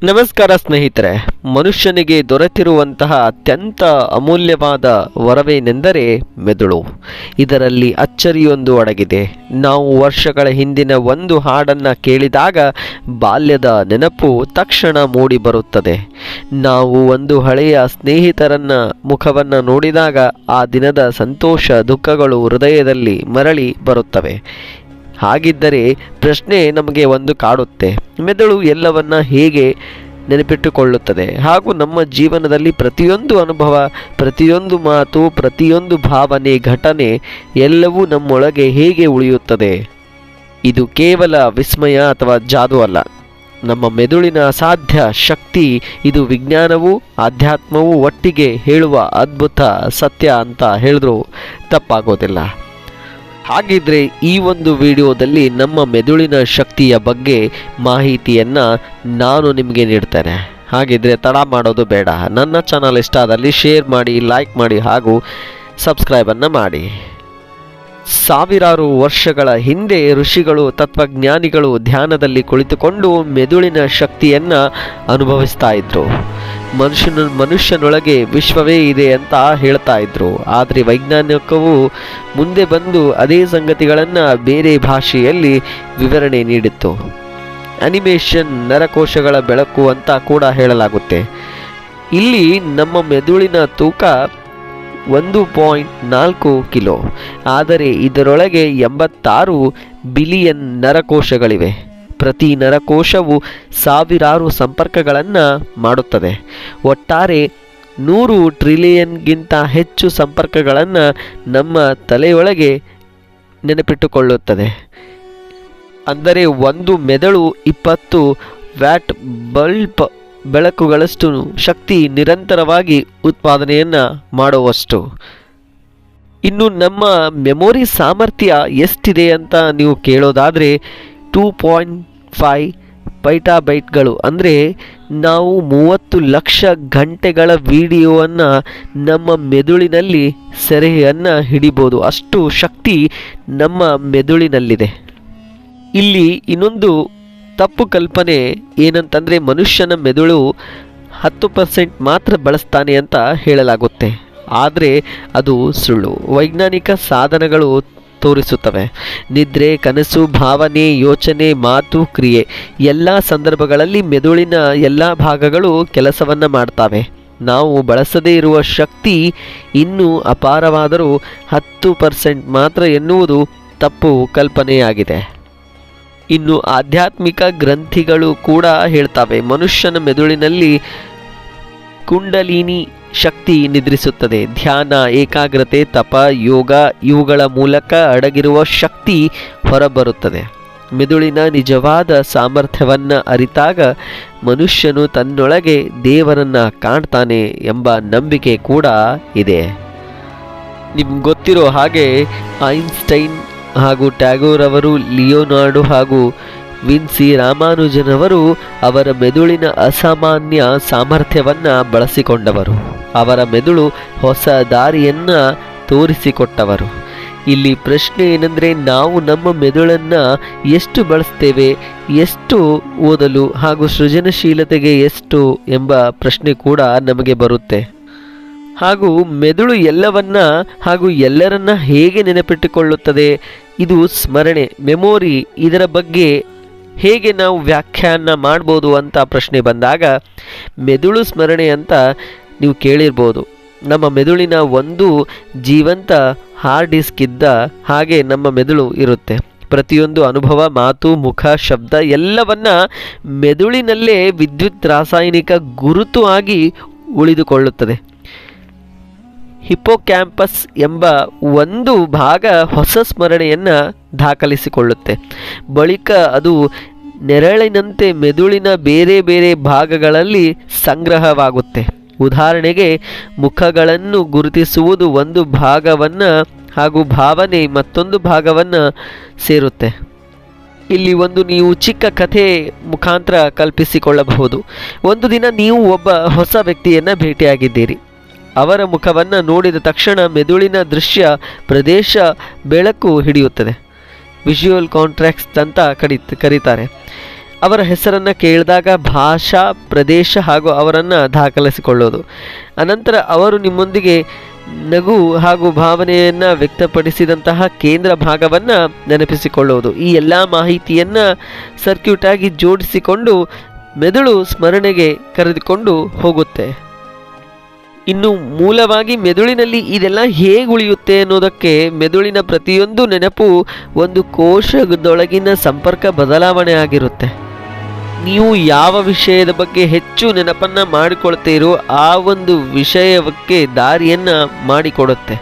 ನಮಸ್ಕಾರ ಸ್ನೇಹಿತರೆ. ಮನುಷ್ಯನಿಗೆ ದೊರೆತಿರುವಂತಹ ಅತ್ಯಂತ ಅಮೂಲ್ಯವಾದ ವರವೇನೆಂದರೆ ಮೆದುಳು. ಇದರಲ್ಲಿ ಅಚ್ಚರಿಯೊಂದು ಅಡಗಿದೆ. ನಾವು ವರ್ಷಗಳ ಹಿಂದಿನ ಒಂದು ಹಾಡನ್ನು ಕೇಳಿದಾಗ ಬಾಲ್ಯದ ನೆನಪು ತಕ್ಷಣ ಮೂಡಿ ಬರುತ್ತದೆ. ನಾವು ಒಂದು ಹಳೆಯ ಸ್ನೇಹಿತರನ್ನ ಮುಖವನ್ನು ನೋಡಿದಾಗ ಆ ದಿನದ ಸಂತೋಷ ದುಃಖಗಳು ಹೃದಯದಲ್ಲಿ ಮರಳಿ ಬರುತ್ತವೆ. ಹಾಗಿದ್ದರೆ ಪ್ರಶ್ನೆ ನಮಗೆ ಒಂದು ಕಾಡುತ್ತೆ, ಮೆದುಳು ಎಲ್ಲವನ್ನ ಹೇಗೆ ನೆನಪಿಟ್ಟುಕೊಳ್ಳುತ್ತದೆ ಹಾಗೂ ನಮ್ಮ ಜೀವನದಲ್ಲಿ ಪ್ರತಿಯೊಂದು ಅನುಭವ, ಪ್ರತಿಯೊಂದು ಮಾತು, ಪ್ರತಿಯೊಂದು ಭಾವನೆ, ಘಟನೆ ಎಲ್ಲವೂ ನಮ್ಮೊಳಗೆ ಹೇಗೆ ಉಳಿಯುತ್ತದೆ? ಇದು ಕೇವಲ ವಿಸ್ಮಯ ಅಥವಾ ಜಾದು ಅಲ್ಲ, ನಮ್ಮ ಮೆದುಳಿನ ಅಸಾಧ್ಯ ಶಕ್ತಿ. ಇದು ವಿಜ್ಞಾನವೂ ಆಧ್ಯಾತ್ಮವೂ ಒಟ್ಟಿಗೆ ಹೇಳುವ ಅದ್ಭುತ ಸತ್ಯ ಅಂತ ಹೇಳಿದ್ರೂ ತಪ್ಪಾಗೋದಿಲ್ಲ. ಹಾಗಿದ್ರೆ ಈ ಒಂದು ವಿಡಿಯೋದಲ್ಲಿ ನಮ್ಮ ಮೆದುಳಿನ ಶಕ್ತಿಯ ಬಗ್ಗೆ ಮಾಹಿತಿಯನ್ನು ನಾನು ನಿಮಗೆ ನೀಡ್ತೇನೆ. ಹಾಗಿದ್ರೆ ತಡ ಮಾಡೋದು ಬೇಡ. ನನ್ನ ಚಾನಲ್ ಇಷ್ಟ ಆದಲ್ಲಿ ಶೇರ್ ಮಾಡಿ, ಲೈಕ್ ಮಾಡಿ ಹಾಗೂ ಸಬ್ಸ್ಕ್ರೈಬನ್ನು ಮಾಡಿ. ಸಾವಿರಾರು ವರ್ಷಗಳ ಹಿಂದೆ ಋಷಿಗಳು, ತತ್ವಜ್ಞಾನಿಗಳು ಧ್ಯಾನದಲ್ಲಿ ಕುಳಿತುಕೊಂಡು ಮೆದುಳಿನ ಶಕ್ತಿಯನ್ನು ಅನುಭವಿಸ್ತಾ ಇದ್ರು. ಮನುಷ್ಯನೊಳಗೆ ವಿಶ್ವವೇ ಇದೆ ಅಂತ ಹೇಳ್ತಾ ಇದ್ರು. ಆದರೆ ವೈಜ್ಞಾನಿಕವು ಮುಂದೆ ಬಂದು ಅದೇ ಸಂಗತಿಗಳನ್ನು ಬೇರೆ ಭಾಷೆಯಲ್ಲಿ ವಿವರಣೆ ನೀಡಿತ್ತು. ಅನಿಮೇಷನ್ ನರಕೋಶಗಳ ಬೆಳಕು ಅಂತ ಕೂಡ ಹೇಳಲಾಗುತ್ತೆ. ಇಲ್ಲಿ ನಮ್ಮ ಮೆದುಳಿನ ತೂಕ 1.4 ಕಿಲೋ, ಆದರೆ ಇದರೊಳಗೆ 86 ಬಿಲಿಯನ್ ನರಕೋಶಗಳಿವೆ. ಪ್ರತಿ ನರಕೋಶವು ಸಾವಿರಾರು ಸಂಪರ್ಕಗಳನ್ನು ಮಾಡುತ್ತದೆ. ಒಟ್ಟಾರೆ 100 ಟ್ರಿಲಿಯನ್ಗಿಂತ ಹೆಚ್ಚು ಸಂಪರ್ಕಗಳನ್ನು ನಮ್ಮ ತಲೆಯೊಳಗೆ ನೆನಪಿಟ್ಟುಕೊಳ್ಳುತ್ತದೆ. ಅಂದರೆ ಒಂದು ಮೆದುಳು 20 ವ್ಯಾಟ್ ಬಲ್ಬ್ ಬೆಳಕುಗಳಷ್ಟು ಶಕ್ತಿ ನಿರಂತರವಾಗಿ ಉತ್ಪಾದನೆಯನ್ನು ಮಾಡುವಷ್ಟು. ಇನ್ನು ನಮ್ಮ ಮೆಮೊರಿ ಸಾಮರ್ಥ್ಯ ಎಷ್ಟಿದೆ ಅಂತ ನೀವು ಕೇಳೋದಾದರೆ 2.5 ಪೈಟಾಬೈಟ್ಗಳು. ಅಂದರೆ ನಾವು 30 ಲಕ್ಷ ಗಂಟೆಗಳ ವಿಡಿಯೋವನ್ನು ನಮ್ಮ ಮೆದುಳಿನಲ್ಲಿ ಸೆರೆಯನ್ನು ಹಿಡಿಬೋದು. ಅಷ್ಟು ಶಕ್ತಿ ನಮ್ಮ ಮೆದುಳಿನಲ್ಲಿದೆ. ಇಲ್ಲಿ ಇನ್ನೊಂದು ತಪ್ಪು ಕಲ್ಪನೆ ಏನಂತಂದರೆ ಮನುಷ್ಯನ ಮೆದುಳು 10% ಮಾತ್ರ ಬಳಸ್ತಾನೆ ಅಂತ ಹೇಳಲಾಗುತ್ತೆ. ಆದರೆ ಅದು ಸುಳ್ಳು. ವೈಜ್ಞಾನಿಕ ಸಾಧನಗಳು ತೋರಿಸುತ್ತವೆ, ನಿದ್ರೆ, ಕನಸು, ಭಾವನೆ, ಯೋಚನೆ, ಮಾತು, ಕ್ರಿಯೆ ಎಲ್ಲ ಸಂದರ್ಭಗಳಲ್ಲಿ ಮೆದುಳಿನ ಎಲ್ಲ ಭಾಗಗಳು ಕೆಲಸವನ್ನು ಮಾಡ್ತವೆ. ನಾವು ಬಳಸದೇ ಇರುವ ಶಕ್ತಿ ಇನ್ನೂ ಅಪಾರವಾದರೂ 10% ಮಾತ್ರ ಎನ್ನುವುದು ತಪ್ಪು ಕಲ್ಪನೆಯಾಗಿದೆ. ಇನ್ನು ಆಧ್ಯಾತ್ಮಿಕ ಗ್ರಂಥಿಗಳು ಕೂಡ ಹೇಳ್ತವೆ, ಮನುಷ್ಯನ ಮೆದುಳಿನಲ್ಲಿ ಕುಂಡಲಿನಿ ಶಕ್ತಿ ನಿದ್ರಿಸುತ್ತದೆ. ಧ್ಯಾನ, ಏಕಾಗ್ರತೆ, ತಪ, ಯೋಗ ಇವುಗಳ ಮೂಲಕ ಅಡಗಿರುವ ಶಕ್ತಿ ಹೊರಬರುತ್ತದೆ. ಮೆದುಳಿನ ನಿಜವಾದ ಸಾಮರ್ಥ್ಯವನ್ನು ಅರಿತಾಗ ಮನುಷ್ಯನು ತನ್ನೊಳಗೆ ದೇವರನ್ನು ಕಾಣ್ತಾನೆ ಎಂಬ ನಂಬಿಕೆ ಕೂಡ ಇದೆ. ನಿಮ್ಗೆ ಗೊತ್ತಿರೋ ಹಾಗೆ ಐನ್ಸ್ಟೈನ್ ಹಾಗೂ ಟ್ಯಾಗೋರ್ ಅವರು, ಲಿಯೋನಾರ್ಡೋ ಹಾಗೂ ವಿನ್ಸಿ ರಾಮಾನುಜನವರು ಅವರ ಮೆದುಳಿನ ಅಸಾಮಾನ್ಯ ಸಾಮರ್ಥ್ಯವನ್ನು ಬಳಸಿಕೊಂಡವರು. ಅವರ ಮೆದುಳು ಹೊಸ ದಾರಿಯನ್ನು ತೋರಿಸಿಕೊಟ್ಟವರು. ಇಲ್ಲಿ ಪ್ರಶ್ನೆ ಏನೆಂದರೆ, ನಾವು ನಮ್ಮ ಮೆದುಳನ್ನು ಎಷ್ಟು ಬಳಸ್ತೇವೆ, ಎಷ್ಟು ಓದಲು ಹಾಗೂ ಸೃಜನಶೀಲತೆಗೆ ಎಷ್ಟು ಎಂಬ ಪ್ರಶ್ನೆ ಕೂಡ ನಮಗೆ ಬರುತ್ತೆ. ಹಾಗೂ ಮೆದುಳು ಎಲ್ಲವನ್ನ ಹಾಗೂ ಎಲ್ಲರನ್ನ ಹೇಗೆ ನೆನಪಿಟ್ಟುಕೊಳ್ಳುತ್ತದೆ? ಇದು ಸ್ಮರಣೆ, ಮೆಮೊರಿ, ಇದರ ಬಗ್ಗೆ ಹೇಗೆ ನಾವು ವ್ಯಾಖ್ಯಾನ ಮಾಡ್ಬೋದು ಅಂತ ಪ್ರಶ್ನೆ ಬಂದಾಗ, ಮೆದುಳು ಸ್ಮರಣೆ ಅಂತ ನೀವು ಕೇಳಿರ್ಬೋದು. ನಮ್ಮ ಮೆದುಳಿನ ಒಂದು ಜೀವಂತ ಹಾರ್ಡ್ ಡಿಸ್ಕ್ ಇದ್ದ ಹಾಗೆ ನಮ್ಮ ಮೆದುಳು ಇರುತ್ತೆ. ಪ್ರತಿಯೊಂದು ಅನುಭವ, ಮಾತು, ಮುಖ, ಶಬ್ದ ಎಲ್ಲವನ್ನ ಮೆದುಳಿನಲ್ಲೇ ವಿದ್ಯುತ್ ರಾಸಾಯನಿಕ ಗುರುತು ಆಗಿ ಉಳಿದುಕೊಳ್ಳುತ್ತದೆ. ಹಿಪೋಕ್ಯಾಂಪಸ್ ಎಂಬ ಒಂದು ಭಾಗ ಹೊಸ ಸ್ಮರಣೆಯನ್ನು ದಾಖಲಿಸಿಕೊಳ್ಳುತ್ತೆ. ಬಳಿಕ ಅದು ನೆರಳಿನಂತೆ ಮೆದುಳಿನ ಬೇರೆ ಬೇರೆ ಭಾಗಗಳಲ್ಲಿ ಸಂಗ್ರಹವಾಗುತ್ತೆ. ಉದಾಹರಣೆಗೆ, ಮುಖಗಳನ್ನು ಗುರುತಿಸುವುದು ಒಂದು ಭಾಗವನ್ನು ಹಾಗೂ ಭಾವನೆ ಮತ್ತೊಂದು ಭಾಗವನ್ನು ಸೇರುತ್ತೆ. ಇಲ್ಲಿ ಒಂದು ನೀವು ಚಿಕ್ಕ ಕಥೆ ಮುಖಾಂತರ ಕಲ್ಪಿಸಿಕೊಳ್ಳಬಹುದು. ಒಂದು ದಿನ ನೀವು ಒಬ್ಬ ಹೊಸ ವ್ಯಕ್ತಿಯನ್ನು ಭೇಟಿಯಾಗಿದ್ದೀರಿ. ಅವರ ಮುಖವನ್ನು ನೋಡಿದ ತಕ್ಷಣ ಮೆದುಳಿನ ದೃಶ್ಯ ಪ್ರದೇಶ ಬೆಳಕು ಹಿಡಿಯುತ್ತದೆ. ವಿಜುವಲ್ ಕಾಂಟ್ರಾಕ್ಟ್ಸ್ ಅಂತ ಕರೀತಾರೆ. ಅವರ ಹೆಸರನ್ನು ಕೇಳಿದಾಗ ಭಾಷಾ, ಪ್ರದೇಶ ಹಾಗೂ ಅವರನ್ನು ದಾಖಲಿಸಿಕೊಳ್ಳೋದು. ಅನಂತರ ಅವರು ನಿಮ್ಮೊಂದಿಗೆ ನಗು ಹಾಗೂ ಭಾವನೆಯನ್ನು ವ್ಯಕ್ತಪಡಿಸಿದಂತಹ ಕೇಂದ್ರ ಭಾಗವನ್ನು ನೆನಪಿಸಿಕೊಳ್ಳುವುದು. ಈ ಎಲ್ಲ ಮಾಹಿತಿಯನ್ನು ಸರ್ಕ್ಯೂಟ್ ಆಗಿ ಜೋಡಿಸಿಕೊಂಡು ಮೆದುಳು ಸ್ಮರಣೆಗೆ ಕರೆದುಕೊಂಡು ಹೋಗುತ್ತೆ. ಇನ್ನು ಮೂಲವಾಗಿ ಮೆದುಳಿನಲ್ಲಿ ಇದೆಲ್ಲ ಹೇಗೆ ಉಳಿಯುತ್ತೆ ಅನ್ನೋದಕ್ಕೆ ಮೆದುಳಿನ ಪ್ರತಿಯೊಂದು ನೆನಪು ಒಂದು ಕೋಶದೊಳಗಿನ ಸಂಪರ್ಕ ಬದಲಾವಣೆ ಆಗಿರುತ್ತೆ. ನೀವು ಯಾವ ವಿಷಯದ ಬಗ್ಗೆ ಹೆಚ್ಚು ನೆನಪನ್ನು ಮಾಡಿಕೊಳ್ತೀರೋ ಆ ಒಂದು ವಿಷಯಕ್ಕೆ ದಾರಿಯನ್ನು ಮಾಡಿಕೊಡುತ್ತೆ.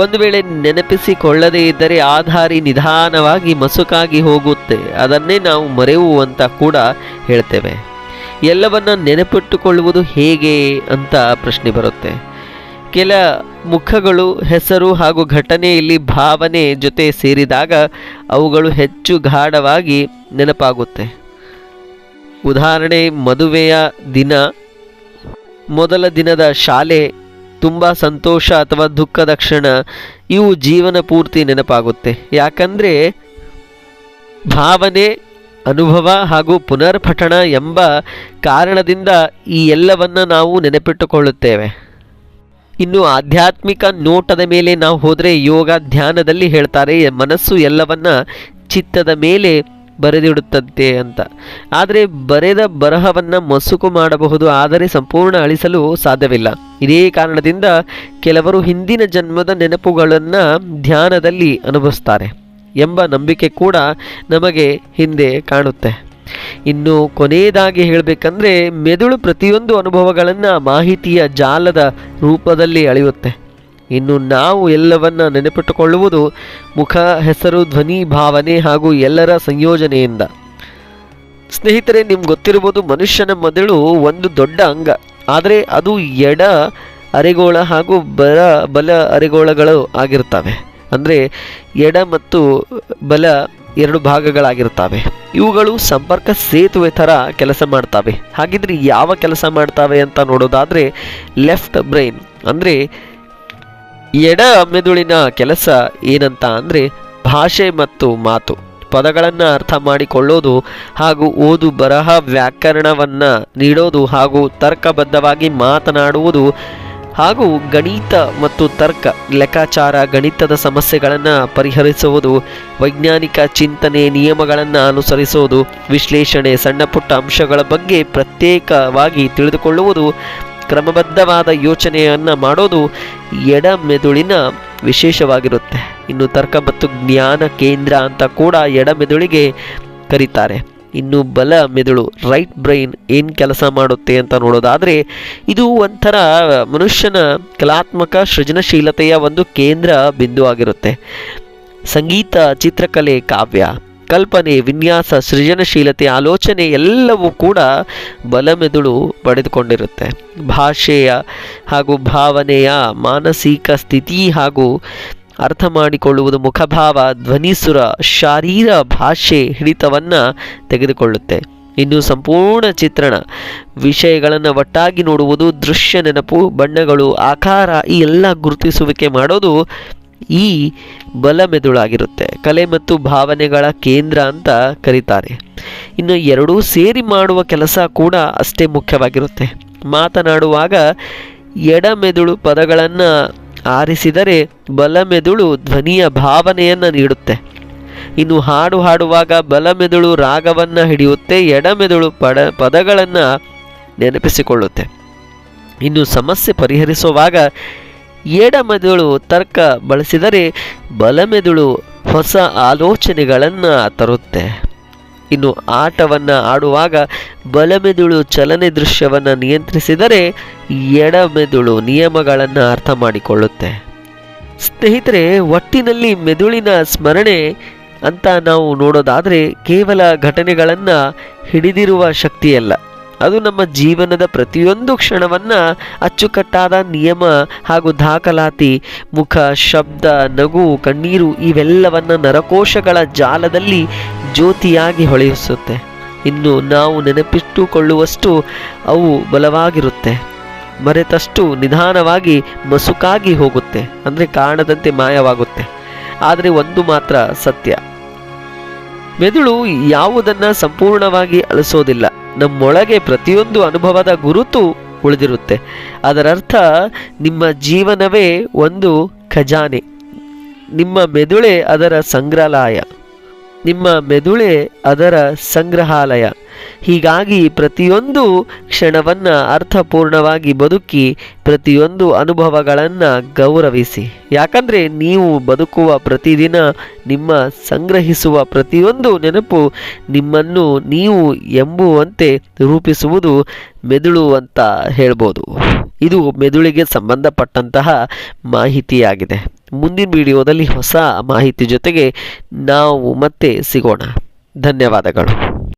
ಒಂದು ವೇಳೆ ನೆನಪಿಸಿಕೊಳ್ಳದೇ ಇದ್ದರೆ ಆ ದಾರಿ ನಿಧಾನವಾಗಿ ಮಸುಕಾಗಿ ಹೋಗುತ್ತೆ. ಅದನ್ನೇ ನಾವು ಮರೆವು ಅಂತ ಕೂಡ ಹೇಳ್ತೇವೆ. ಎಲ್ಲವನ್ನ ನೆನಪಿಟ್ಟುಕೊಳ್ಳುವುದು ಹೇಗೆ ಅಂತ ಪ್ರಶ್ನೆ ಬರುತ್ತೆ. ಕೆಲ ಮುಖಗಳು, ಹೆಸರು ಹಾಗೂ ಘಟನೆಯಲ್ಲಿ ಭಾವನೆ ಜೊತೆ ಸೇರಿದಾಗ ಅವುಗಳು ಹೆಚ್ಚು ಗಾಢವಾಗಿ ನೆನಪಾಗುತ್ತೆ. ಉದಾಹರಣೆ, ಮದುವೆಯ ದಿನ, ಮೊದಲ ದಿನದ ಶಾಲೆ, ತುಂಬ ಸಂತೋಷ ಅಥವಾ ದುಃಖದ ಕ್ಷಣ, ಇವು ಜೀವನ ಪೂರ್ತಿ ನೆನಪಾಗುತ್ತೆ. ಯಾಕಂದರೆ ಭಾವನೆ, ಅನುಭವ ಹಾಗೂ ಪುನರ್ಪಠಣ ಎಂಬ ಕಾರಣದಿಂದ ಈ ಎಲ್ಲವನ್ನು ನಾವು ನೆನಪಿಟ್ಟುಕೊಳ್ಳುತ್ತೇವೆ. ಇನ್ನು ಆಧ್ಯಾತ್ಮಿಕ ನೋಟದ ಮೇಲೆ ನಾವು ಹೋದರೆ, ಯೋಗ ಧ್ಯಾನದಲ್ಲಿ ಹೇಳ್ತಾರೆ ಮನಸ್ಸು ಎಲ್ಲವನ್ನ ಚಿತ್ತದ ಮೇಲೆ ಬರೆದಿಡುತ್ತದೆ ಅಂತ. ಆದರೆ ಬರೆದ ಬರಹವನ್ನು ಮಸುಕು ಮಾಡಬಹುದು, ಆದರೆ ಸಂಪೂರ್ಣ ಅಳಿಸಲು ಸಾಧ್ಯವಿಲ್ಲ. ಇದೇ ಕಾರಣದಿಂದ ಕೆಲವರು ಹಿಂದಿನ ಜನ್ಮದ ನೆನಪುಗಳನ್ನು ಧ್ಯಾನದಲ್ಲಿ ಅನುಭವಿಸ್ತಾರೆ ಎಂಬ ನಂಬಿಕೆ ಕೂಡ ನಮಗೆ ಹಿಂದೆ ಕಾಣುತ್ತೆ. ಇನ್ನು ಕೊನೆಯದಾಗಿ ಹೇಳಬೇಕಂದ್ರೆ, ಮೆದುಳು ಪ್ರತಿಯೊಂದು ಅನುಭವಗಳನ್ನು ಮಾಹಿತಿಯ ಜಾಲದ ರೂಪದಲ್ಲಿ ಅಳೆಯುತ್ತೆ. ಇನ್ನು ನಾವು ಎಲ್ಲವನ್ನ ನೆನಪಿಟ್ಟುಕೊಳ್ಳುವುದು ಮುಖ, ಹೆಸರು, ಧ್ವನಿ, ಭಾವನೆ ಹಾಗೂ ಎಲ್ಲರ ಸಂಯೋಜನೆಯಿಂದ. ಸ್ನೇಹಿತರೆ, ನಿಮ್ಗೆ ಗೊತ್ತಿರುವುದು ಮನುಷ್ಯನ ಮೆದುಳು ಒಂದು ದೊಡ್ಡ ಅಂಗ, ಆದರೆ ಅದು ಎಡ ಅರೆಗೋಳ ಹಾಗೂ ಬಲ ಅರೆಗೋಳಗಳು ಆಗಿರ್ತವೆ. ಅಂದರೆ ಎಡ ಮತ್ತು ಬಲ ಎರಡು ಭಾಗಗಳಾಗಿರ್ತವೆ. ಇವುಗಳು ಸಂಪರ್ಕ ಸೇತುವೆ ಥರ ಕೆಲಸ ಮಾಡ್ತವೆ. ಹಾಗಿದ್ರೆ ಯಾವ ಕೆಲಸ ಮಾಡ್ತವೆ ಅಂತ ನೋಡೋದಾದರೆ, ಲೆಫ್ಟ್ ಬ್ರೈನ್ ಅಂದರೆ ಎಡ ಮೆದುಳಿನ ಕೆಲಸ ಏನಂತ ಅಂದರೆ ಭಾಷೆ ಮತ್ತು ಮಾತು, ಪದಗಳನ್ನು ಅರ್ಥ ಮಾಡಿಕೊಳ್ಳೋದು ಹಾಗೂ ಓದು ಬರಹ ವ್ಯಾಕರಣವನ್ನು ನೀಡೋದು ಹಾಗೂ ತರ್ಕಬದ್ಧವಾಗಿ ಮಾತನಾಡುವುದು ಹಾಗೂ ಗಣಿತ ಮತ್ತು ತರ್ಕ, ಲೆಕ್ಕಾಚಾರ, ಗಣಿತದ ಸಮಸ್ಯೆಗಳನ್ನು ಪರಿಹರಿಸುವುದು, ವೈಜ್ಞಾನಿಕ ಚಿಂತನೆ, ನಿಯಮಗಳನ್ನು ಅನುಸರಿಸುವುದು, ವಿಶ್ಲೇಷಣೆ, ಸಣ್ಣ ಪುಟ್ಟ ಅಂಶಗಳ ಬಗ್ಗೆ ಪ್ರತ್ಯೇಕವಾಗಿ ತಿಳಿದುಕೊಳ್ಳುವುದು, ಕ್ರಮಬದ್ಧವಾದ ಯೋಚನೆಯನ್ನು ಮಾಡೋದು ಎಡ ಮೆದುಳಿನ ವಿಶೇಷವಾಗಿರುತ್ತೆ. ಇನ್ನು ತರ್ಕ ಮತ್ತು ಜ್ಞಾನ ಕೇಂದ್ರ ಅಂತ ಕೂಡ ಎಡ ಮೆದುಳಿಗೆ ಕರೀತಾರೆ. ಇನ್ನು ಬಲ ಮೆದುಳು, ರೈಟ್ ಬ್ರೈನ್ ಏನು ಕೆಲಸ ಮಾಡುತ್ತೆ ಅಂತ ನೋಡೋದಾದರೆ, ಇದು ಒಂಥರ ಮನುಷ್ಯನ ಕಲಾತ್ಮಕ ಸೃಜನಶೀಲತೆಯ ಒಂದು ಕೇಂದ್ರ ಬಿಂದು ಆಗಿರುತ್ತೆ. ಸಂಗೀತ, ಚಿತ್ರಕಲೆ, ಕಾವ್ಯ, ಕಲ್ಪನೆ, ವಿನ್ಯಾಸ, ಸೃಜನಶೀಲತೆ, ಆಲೋಚನೆ ಎಲ್ಲವೂ ಕೂಡ ಬಲಮೆದುಳು ಪಡೆದುಕೊಂಡಿರುತ್ತೆ. ಭಾಷೆಯ ಹಾಗೂ ಭಾವನೆಯ ಮಾನಸಿಕ ಸ್ಥಿತಿ ಹಾಗೂ ಅರ್ಥ ಮಾಡಿಕೊಳ್ಳುವುದು ಮುಖಭಾವ, ಧ್ವನಿಸುರ, ಶಾರೀರ ಭಾಷೆ ಹಿಡಿತವನ್ನು ತೆಗೆದುಕೊಳ್ಳುತ್ತೆ. ಇನ್ನು ಸಂಪೂರ್ಣ ಚಿತ್ರಣ, ವಿಷಯಗಳನ್ನು ಒಟ್ಟಾಗಿ ನೋಡುವುದು, ದೃಶ್ಯ ನೆನಪು, ಬಣ್ಣಗಳು, ಆಕಾರ, ಈ ಎಲ್ಲ ಗುರುತಿಸುವಿಕೆ ಮಾಡೋದು ಈ ಬಲ ಮೆದುಳಾಗಿರುತ್ತೆ. ಕಲೆ ಮತ್ತು ಭಾವನೆಗಳ ಕೇಂದ್ರ ಅಂತ ಕರೀತಾರೆ. ಇನ್ನು ಎರಡೂ ಸೇರಿ ಮಾಡುವ ಕೆಲಸ ಕೂಡ ಅಷ್ಟೇ ಮುಖ್ಯವಾಗಿರುತ್ತೆ. ಮಾತನಾಡುವಾಗ ಎಡ ಮೆದುಳು ಪದಗಳನ್ನು ಆರಿಸಿದರೆ ಬಲ ಮೆದುಳು ಧ್ವನಿಯ ಭಾವನೆಯನ್ನು ನೀಡುತ್ತೆ. ಇನ್ನು ಹಾಡು ಹಾಡುವಾಗ ಬಲ ಮೆದುಳು ರಾಗವನ್ನು ಹಿಡಿಯುತ್ತೆ, ಎಡ ಮೆದುಳು ಪದಗಳನ್ನು ನೆನಪಿಸಿಕೊಳ್ಳುತ್ತೆ. ಇನ್ನು ಸಮಸ್ಯೆ ಪರಿಹರಿಸುವಾಗ ಎಡ ಮೆದುಳು ತರ್ಕ ಬಳಸಿದರೆ ಬಲ ಮೆದುಳು ಹೊಸ ಆಲೋಚನೆಗಳನ್ನು ತರುತ್ತೆ. ಇನ್ನು ಆಟವನ್ನು ಆಡುವಾಗ ಬಲಮೆದುಳು ಚಲನೆ ದೃಶ್ಯವನ್ನು ನಿಯಂತ್ರಿಸಿದರೆ ಎಡಮೆದುಳು ನಿಯಮಗಳನ್ನು ಅರ್ಥ ಮಾಡಿಕೊಳ್ಳುತ್ತೆ. ಸ್ನೇಹಿತರೆ, ಒಟ್ಟಿನಲ್ಲಿ ಮೆದುಳಿನ ಸ್ಮರಣೆ ಅಂತ ನಾವು ನೋಡೋದಾದರೆ ಕೇವಲ ಘಟನೆಗಳನ್ನು ಹಿಡಿದಿರುವ ಶಕ್ತಿಯಲ್ಲ, ಅದು ನಮ್ಮ ಜೀವನದ ಪ್ರತಿಯೊಂದು ಕ್ಷಣವನ್ನು ಅಚ್ಚುಕಟ್ಟಾದ ನಿಯಮ ಹಾಗೂ ದಾಖಲಾತಿ, ಮುಖ, ಶಬ್ದ, ನಗು, ಕಣ್ಣೀರು ಇವೆಲ್ಲವನ್ನು ನರಕೋಶಗಳ ಜಾಲದಲ್ಲಿ ಜ್ಯೋತಿಯಾಗಿ ಹೊಳೆಯಿಸುತ್ತೆ. ಇನ್ನು ನಾವು ನೆನಪಿಟ್ಟುಕೊಳ್ಳುವಷ್ಟು ಅವು ಬಲವಾಗಿರುತ್ತೆ, ಮರೆತಷ್ಟು ನಿಧಾನವಾಗಿ ಮಸುಕಾಗಿ ಹೋಗುತ್ತೆ, ಅಂದರೆ ಕಾಣದಂತೆ ಮಾಯವಾಗುತ್ತೆ. ಆದರೆ ಒಂದು ಮಾತ್ರ ಸತ್ಯ, ಮೆದುಳು ಯಾವುದನ್ನು ಸಂಪೂರ್ಣವಾಗಿ ಅಳಿಸೋದಿಲ್ಲ. ನಮ್ಮೊಳಗೆ ಪ್ರತಿಯೊಂದು ಅನುಭವದ ಗುರುತು ಉಳಿದಿರುತ್ತೆ. ಅದರರ್ಥ ನಿಮ್ಮ ಜೀವನವೇ ಒಂದು ಖಜಾನೆ, ನಿಮ್ಮ ಮೆದುಳೇ ಅದರ ಸಂಗ್ರಹಾಲಯ. ಹೀಗಾಗಿ ಪ್ರತಿಯೊಂದು ಕ್ಷಣವನ್ನು ಅರ್ಥಪೂರ್ಣವಾಗಿ ಬದುಕಿ, ಪ್ರತಿಯೊಂದು ಅನುಭವಗಳನ್ನು ಗೌರವಿಸಿ. ಯಾಕಂದರೆ ನೀವು ಬದುಕುವ ಪ್ರತಿದಿನ, ನಿಮ್ಮ ಸಂಗ್ರಹಿಸುವ ಪ್ರತಿಯೊಂದು ನೆನಪು ನಿಮ್ಮನ್ನು ನೀವು ಎಂಬುವಂತೆ ರೂಪಿಸುವುದು ಮೆದುಳು ಅಂತ ಹೇಳ್ಬೋದು. ಇದು ಮೆದುಳಿಗೆ ಸಂಬಂಧಪಟ್ಟಂತಹ ಮಾಹಿತಿಯಾಗಿದೆ. ಮುಂದಿನ ವಿಡಿಯೋದಲ್ಲಿ ಹೊಸ ಮಾಹಿತಿ ಜೊತೆಗೆ ನಾವು ಮತ್ತೆ ಸಿಗೋಣ. ಧನ್ಯವಾದಗಳು.